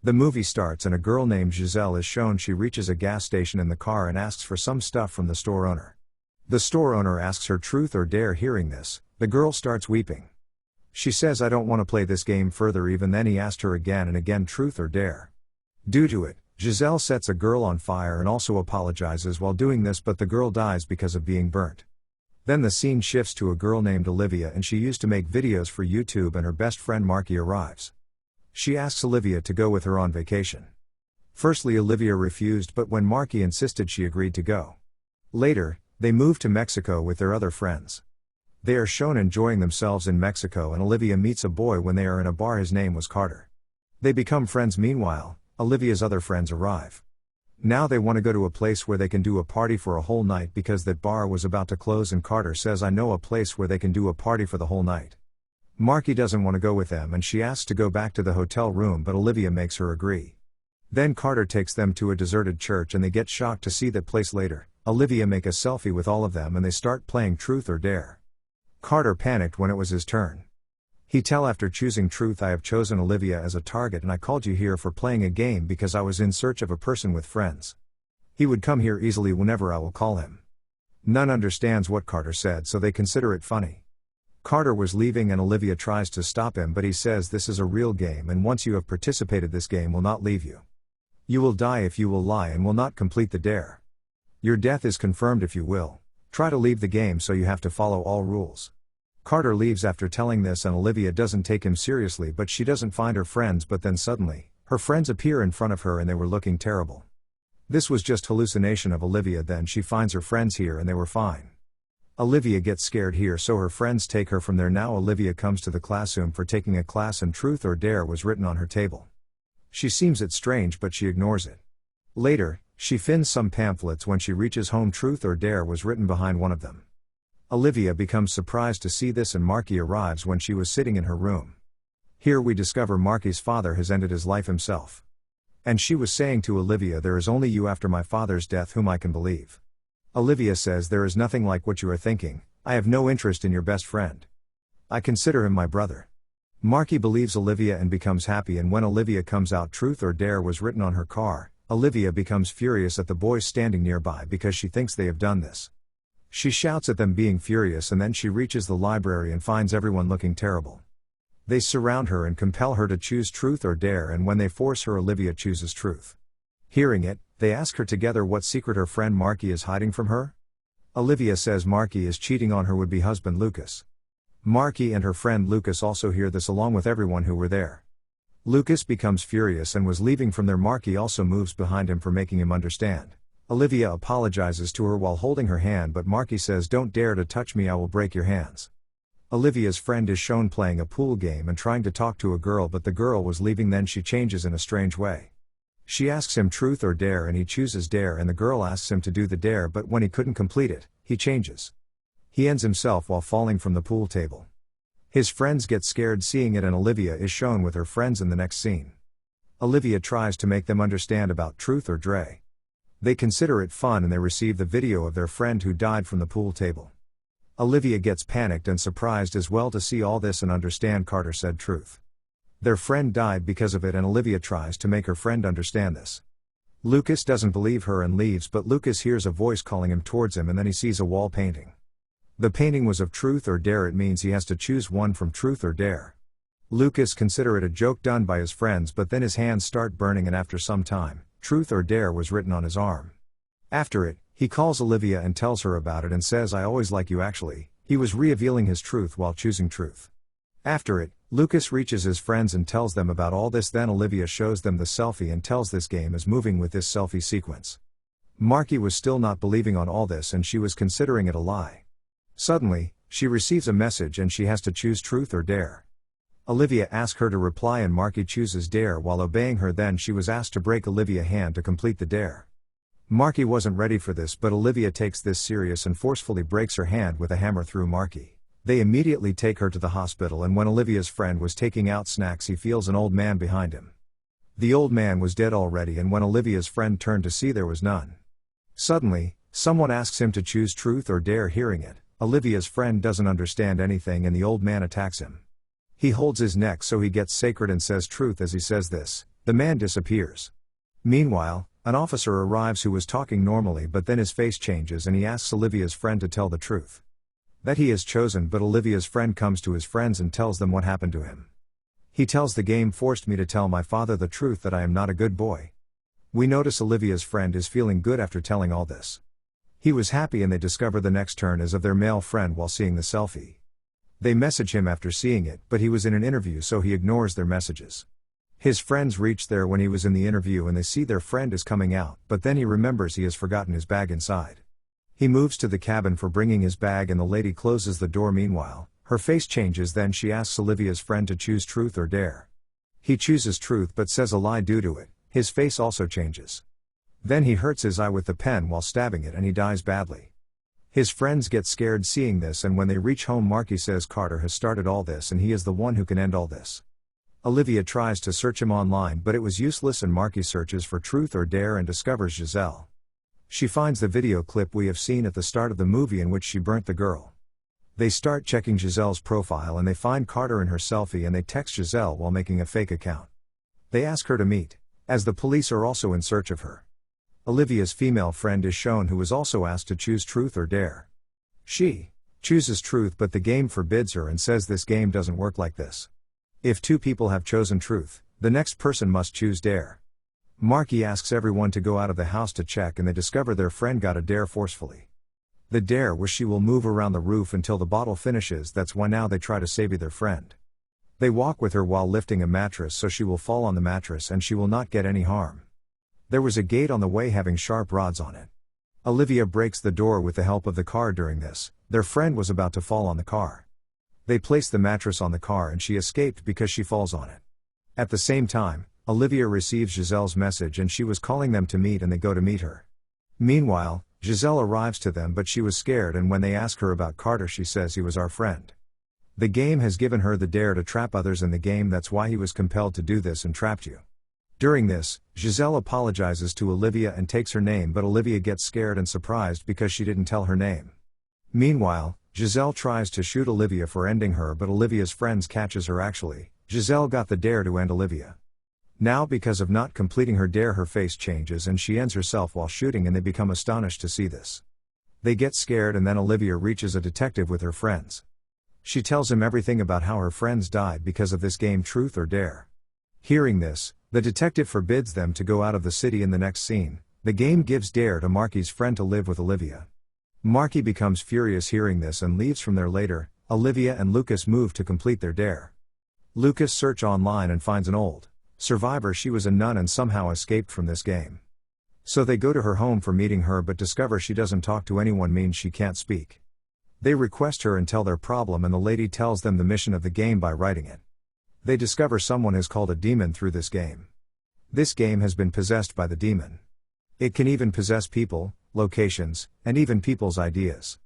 The movie starts and a girl named Giselle is shown. She reaches a gas station in the car and asks for some stuff from the store owner. The store owner asks her truth or dare. Hearing this, the girl starts weeping. She says, "I don't want to play this game further." Even then he asked her again and again, truth or dare. Due to it, Giselle sets a girl on fire and also apologizes while doing this, but the girl dies because of being burnt. Then the scene shifts to a girl named Olivia, and she used to make videos for YouTube, and her best friend Marky arrives. She asks Olivia to go with her on vacation. Firstly, Olivia refused, but when Marky insisted, she agreed to go. Later, they move to Mexico with their other friends. They are shown enjoying themselves in Mexico, and Olivia meets a boy when they are in a bar. His name was Carter. They become friends. Meanwhile, Olivia's other friends arrive. Now they want to go to a place where they can do a party for a whole night because that bar was about to close, and Carter says, "I know a place where they can do a party for the whole night." Marky doesn't want to go with them and she asks to go back to the hotel room, but Olivia makes her agree. Then Carter takes them to a deserted church and they get shocked to see that place. Later, Olivia make a selfie with all of them and they start playing truth or dare. Carter panicked when it was his turn. He tell, after choosing truth, "I have chosen Olivia as a target and I called you here for playing a game because I was in search of a person with friends. He would come here easily whenever I will call him." None understands what Carter said, so they consider it funny. Carter was leaving and Olivia tries to stop him, but he says this is a real game and once you have participated, this game will not leave you. You will die if you will lie and will not complete the dare. Your death is confirmed if you will try to leave the game, so you have to follow all rules. Carter leaves after telling this and Olivia doesn't take him seriously, but she doesn't find her friends. But then suddenly, her friends appear in front of her and they were looking terrible. This was just hallucination of Olivia. Then she finds her friends here and they were fine. Olivia gets scared here, so her friends take her from there. Now Olivia comes to the classroom for taking a class and truth or dare was written on her table. She seems it strange but she ignores it. Later, she finds some pamphlets. When she reaches home, truth or dare was written behind one of them. Olivia becomes surprised to see this and Marky arrives when she was sitting in her room. Here we discover Marky's father has ended his life himself. And she was saying to Olivia, "There is only you after my father's death whom I can believe." Olivia says, "There is nothing like what you are thinking. I have no interest in your best friend. I consider him my brother." Marky believes Olivia and becomes happy, and when Olivia comes out, truth or dare was written on her car. Olivia becomes furious at the boys standing nearby because she thinks they have done this. She shouts at them, being furious, and then she reaches the library and finds everyone looking terrible. They surround her and compel her to choose truth or dare, and when they force her, Olivia chooses truth. Hearing it, they ask her together what secret her friend Marky is hiding from her. Olivia says Marky is cheating on her would-be husband Lucas. Marky and her friend Lucas also hear this along with everyone who were there. Lucas becomes furious and was leaving from there. Marky also moves behind him for making him understand. Olivia apologizes to her while holding her hand, but Marky says, "Don't dare to touch me, I will break your hands." Olivia's friend is shown playing a pool game and trying to talk to a girl, but the girl was leaving. Then she changes in a strange way. She asks him truth or dare and he chooses dare, and the girl asks him to do the dare, but when he couldn't complete it, he changes. He ends himself while falling from the pool table. His friends get scared seeing it, and Olivia is shown with her friends in the next scene. Olivia tries to make them understand about truth or dare. They consider it fun and they receive the video of their friend who died from the pool table. Olivia gets panicked and surprised as well to see all this and understand Carter said truth. Their friend died because of it, and Olivia tries to make her friend understand this. Lucas doesn't believe her and leaves, but Lucas hears a voice calling him towards him, and then he sees a wall painting. The painting was of truth or dare. It means he has to choose one from truth or dare. Lucas consider it a joke done by his friends, but then his hands start burning, and after some time, truth or dare was written on his arm. After it, he calls Olivia and tells her about it and says, "I always like you." Actually, he was revealing his truth while choosing truth. After it, Lucas reaches his friends and tells them about all this. Then Olivia shows them the selfie and tells this game is moving with this selfie sequence. Marky was still not believing on all this and she was considering it a lie. Suddenly, she receives a message and she has to choose truth or dare. Olivia asks her to reply and Marky chooses dare while obeying her. Then she was asked to break Olivia's hand to complete the dare. Marky wasn't ready for this, but Olivia takes this serious and forcefully breaks her hand with a hammer through Marky. They immediately take her to the hospital, and when Olivia's friend was taking out snacks, he feels an old man behind him. The old man was dead already, and when Olivia's friend turned to see, there was none. Suddenly, someone asks him to choose truth or dare. Hearing it, Olivia's friend doesn't understand anything and the old man attacks him. He holds his neck so he gets sacred and says truth. As he says this, The man disappears. Meanwhile, an officer arrives who was talking normally, but then his face changes and he asks Olivia's friend to tell the truth. That he is chosen, but Olivia's friend comes to his friends and tells them what happened to him. He tells the game forced me to tell my father the truth that I am not a good boy. We notice Olivia's friend is feeling good after telling all this. He was happy and they discover the next turn is of their male friend while seeing the selfie. They message him after seeing it, but he was in an interview so he ignores their messages. His friends reach there when he was in the interview and they see their friend is coming out, but then he remembers he has forgotten his bag inside. He moves to the cabin for bringing his bag and the lady closes the door. Meanwhile, her face changes, then she asks Olivia's friend to choose truth or dare. He chooses truth but says a lie due to it. His face also changes. Then he hurts his eye with the pen while stabbing it and he dies badly. His friends get scared seeing this, and when they reach home Marky says Carter has started all this and he is the one who can end all this. Olivia tries to search him online but it was useless and Marky searches for truth or dare and discovers Giselle. She finds the video clip we have seen at the start of the movie in which she burnt the girl. They start checking Giselle's profile and they find Carter in her selfie and they text Giselle while making a fake account. They ask her to meet, as the police are also in search of her. Olivia's female friend is shown, who is also asked to choose truth or dare. She chooses truth but the game forbids her and says this game doesn't work like this. If two people have chosen truth, the next person must choose dare. Marky asks everyone to go out of the house to check and they discover their friend got a dare forcefully. The dare was she will move around the roof until the bottle finishes. That's why now they try to save their friend. They walk with her while lifting a mattress so she will fall on the mattress and she will not get any harm. There was a gate on the way having sharp rods on it. Olivia breaks the door with the help of the car. During this, their friend was about to fall on the car. They place the mattress on the car and she escaped because she falls on it. At the same time, Olivia receives Giselle's message and she was calling them to meet and they go to meet her. Meanwhile, Giselle arrives to them but she was scared, and when they ask her about Carter she says he was our friend. The game has given her the dare to trap others in the game, that's why he was compelled to do this and trapped you. During this, Giselle apologizes to Olivia and takes her name, but Olivia gets scared and surprised because she didn't tell her name. Meanwhile, Giselle tries to shoot Olivia for ending her but Olivia's friends catches her. Actually, Giselle got the dare to end Olivia. Now because of not completing her dare her face changes and she ends herself while shooting and they become astonished to see this. They get scared and then Olivia reaches a detective with her friends. She tells him everything about how her friends died because of this game truth or dare. Hearing this, the detective forbids them to go out of the city. In the next scene, the game gives dare to Marky's friend to live with Olivia. Marky becomes furious hearing this and leaves from there. Later, Olivia and Lucas move to complete their dare. Lucas search online and finds an old survivor. She was a nun and somehow escaped from this game. So they go to her home for meeting her but discover she doesn't talk to anyone, means she can't speak. They request her and tell their problem and the lady tells them the mission of the game by writing it. They discover someone has called a demon through this game. This game has been possessed by the demon. It can even possess people, locations, and even people's ideas.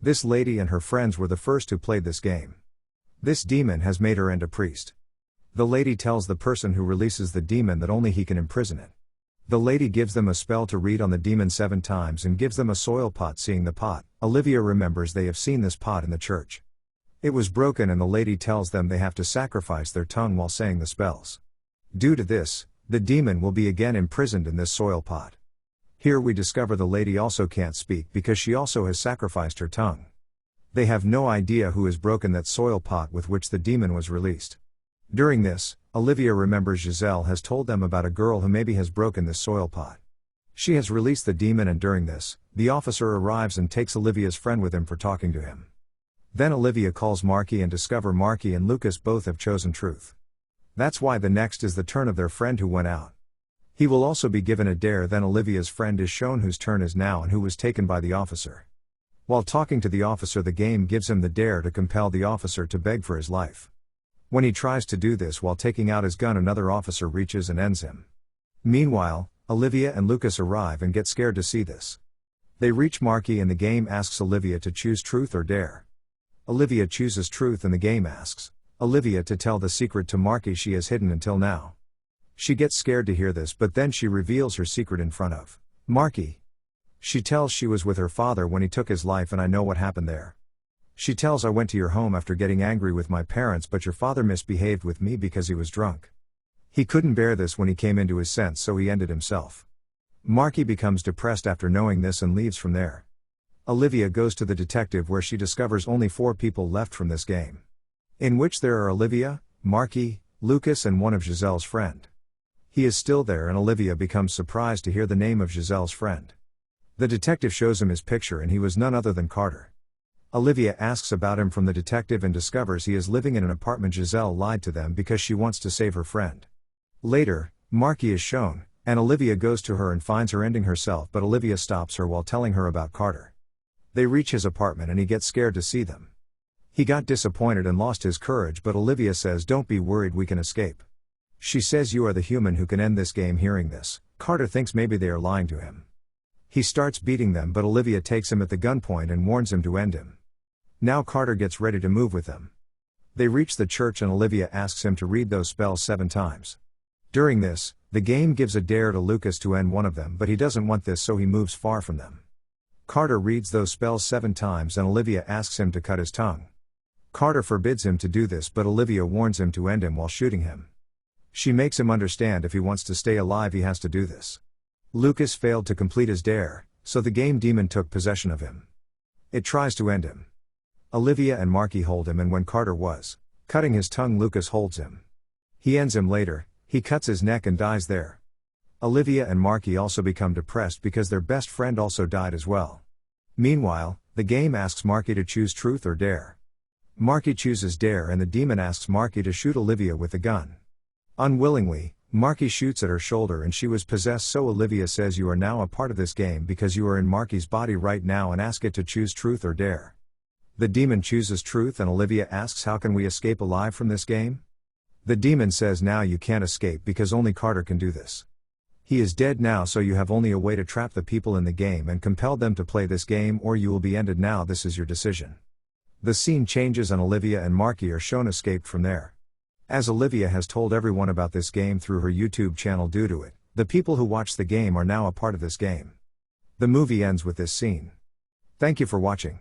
This lady and her friends were the first who played this game. This demon has made her into a priest. The lady tells the person who releases the demon that only he can imprison it. The lady gives them a spell to read on the demon 7 times and gives them a soil pot. Seeing the pot, Olivia remembers they have seen this pot in the church. It was broken and the lady tells them they have to sacrifice their tongue while saying the spells. Due to this, the demon will be again imprisoned in this soil pot. Here we discover the lady also can't speak because she also has sacrificed her tongue. They have no idea who has broken that soil pot with which the demon was released. During this, Olivia remembers Giselle has told them about a girl who maybe has broken this soil pot. She has released the demon, and during this, the officer arrives and takes Olivia's friend with him for talking to him. Then Olivia calls Marky and discover Marky and Lucas both have chosen truth. That's why the next is the turn of their friend who went out. He will also be given a dare. Then Olivia's friend is shown whose turn is now and who was taken by the officer. While talking to the officer, the game gives him the dare to compel the officer to beg for his life. When he tries to do this while taking out his gun, another officer reaches and ends him. Meanwhile, Olivia and Lucas arrive and get scared to see this. They reach Marky and the game asks Olivia to choose truth or dare. Olivia chooses truth and the game asks Olivia to tell the secret to Marky she has hidden until now. She gets scared to hear this, but then she reveals her secret in front of Marky. She tells she was with her father when he took his life and I know what happened there. She tells I went to your home after getting angry with my parents, but your father misbehaved with me because he was drunk. He couldn't bear this when he came into his sense, so he ended himself. Marky becomes depressed after knowing this and leaves from there. Olivia goes to the detective where she discovers only 4 people left from this game. In which there are Olivia, Marky, Lucas and one of Giselle's friend. He is still there and Olivia becomes surprised to hear the name of Giselle's friend. The detective shows him his picture and he was none other than Carter. Olivia asks about him from the detective and discovers he is living in an apartment. Giselle lied to them because she wants to save her friend. Later, Marky is shown, and Olivia goes to her and finds her ending herself, but Olivia stops her while telling her about Carter. They reach his apartment and he gets scared to see them. He got disappointed and lost his courage, but Olivia says, "Don't be worried, we can escape." She says, "You are the human who can end this game." Hearing this, Carter thinks maybe they are lying to him. He starts beating them, but Olivia takes him at the gunpoint and warns him to end him. Now Carter gets ready to move with them. They reach the church and Olivia asks him to read those spells 7 times. During this, the game gives a dare to Lucas to end one of them, but he doesn't want this, so he moves far from them. Carter reads those spells 7 times and Olivia asks him to cut his tongue. Carter forbids him to do this, but Olivia warns him to end him while shooting him. She makes him understand if he wants to stay alive he has to do this. Lucas failed to complete his dare, so the game demon took possession of him. It tries to end him. Olivia and Marky hold him, and when Carter was cutting his tongue, Lucas holds him. He ends him later. He cuts his neck and dies there. Olivia and Marky also become depressed because their best friend also died as well. Meanwhile, the game asks Marky to choose truth or dare. Marky chooses dare and the demon asks Marky to shoot Olivia with the gun. Unwillingly, Marky shoots at her shoulder and she was possessed, so Olivia says, "You are now a part of this game because you are in Marky's body right now," and ask it to choose truth or dare. The demon chooses truth and Olivia asks, "How can we escape alive from this game?" The demon says, "Now you can't escape because only Carter can do this. He is dead now, so you have only a way to trap the people in the game and compel them to play this game, or you will be ended. Now this is your decision." The scene changes and Olivia and Marky are shown escaped from there. As Olivia has told everyone about this game through her YouTube channel, due to it, the people who watch the game are now a part of this game. The movie ends with this scene. Thank you for watching.